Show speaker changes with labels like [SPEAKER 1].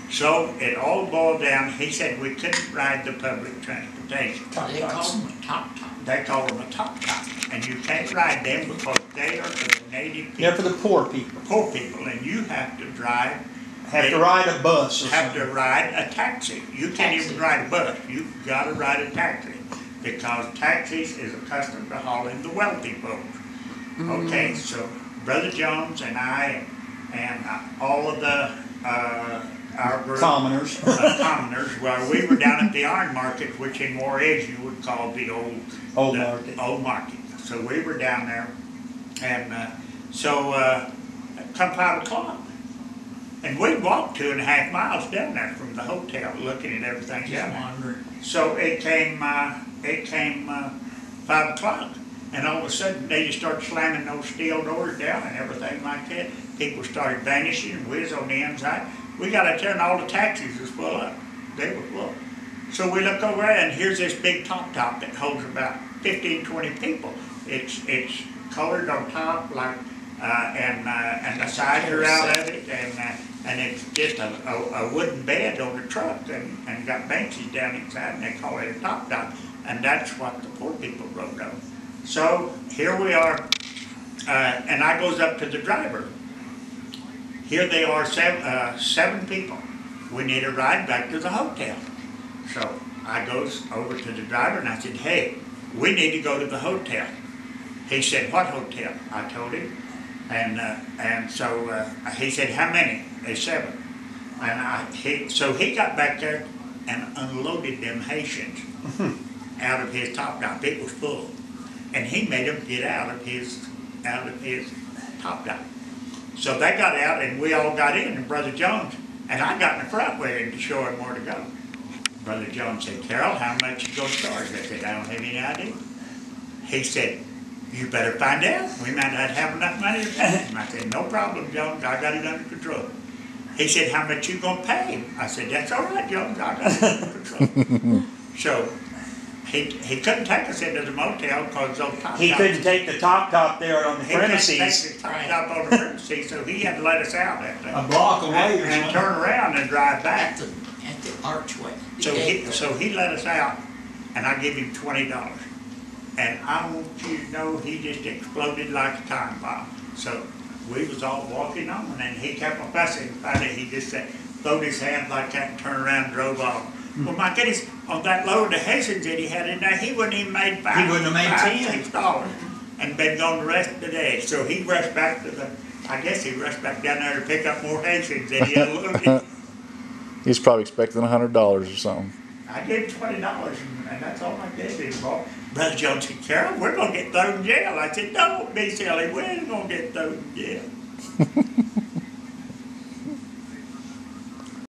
[SPEAKER 1] So it all boiled down, he said we couldn't ride the public transportation.
[SPEAKER 2] They call them a top top.
[SPEAKER 1] They call them a top top. And you can't ride them because they are for the native people.
[SPEAKER 3] They're for the poor people.
[SPEAKER 1] Poor people, and you have to drive.
[SPEAKER 3] Have to ride a bus or
[SPEAKER 1] Have
[SPEAKER 3] something.
[SPEAKER 1] to ride a taxi. You can't even ride a bus. You've got to ride a taxi because taxis is accustomed to hauling the wealthy folks. Okay, so Brother Jones and I and all of the our group,
[SPEAKER 3] Commoners.
[SPEAKER 1] commoners. Well, we were down at the Iron Market, which in Juarez you would call the
[SPEAKER 3] Old market.
[SPEAKER 1] Old market. So we were down there, and come 5 o'clock. And we'd walk 2.5 miles down there from the hotel, looking at everything down there. So it came 5 o'clock, and all of a sudden they just started slamming those steel doors down and everything like that. People started vanishing, and we was on the inside. We got to turn all the taxis was full up. They were full. So we look over there, and here's this big top that holds about 15, 20 people. It's colored on top like. And the sides are out of it, and it's just a wooden bed on the truck, and got benches down inside, and they call it a top, and that's what the poor people rode on. So here we are, and I goes up to the driver. Here they are, seven people. We need a ride back to the hotel. So I goes over to the driver and I said, hey, we need to go to the hotel. He said, what hotel? I told him. And so he said, how many? There's 7. And so he got back there and unloaded them Haitians out of his top down. It was full. And he made them get out of his top down. So they got out and we all got in, and Brother Jones, and I got in the front with him to show him where to go. Brother Jones said, Carol, how much you gonna charge? I said, I don't have any idea. He said, you better find out. We might not have enough money to pay him. I said, no problem, Jones. I got it under control. He said, how much you gonna pay him? I said, that's all right, Jones. I got it under control. So he couldn't take us into the motel because those top
[SPEAKER 3] He couldn't take the top there on the premises.
[SPEAKER 1] He couldn't take the top on the premises, so he had to let us out that day.
[SPEAKER 3] A block away or
[SPEAKER 1] and
[SPEAKER 3] something.
[SPEAKER 1] turn around and drive back.
[SPEAKER 2] At the archway.
[SPEAKER 1] So he let us out, and I give him $20. And I want you to know he just exploded like a time bomb. So we was all walking on, and he kept on fussing. Finally, he just throwed his hands like that and turned around and drove off. Well, my goodness, on that load of Haitians that he had in there, he wouldn't even made $5,
[SPEAKER 3] He wouldn't have made
[SPEAKER 1] $6 and been gone the rest of the day. So he rushed back to I guess he rushed back down there to pick up more Haitians than he had loaded.
[SPEAKER 4] He's probably expecting $100 or something.
[SPEAKER 1] I gave $20, and that's all I gave him. Well, Brother Jones said, Carol, we're going to get thrown in jail. I said, don't be silly. We ain't going to get thrown in jail.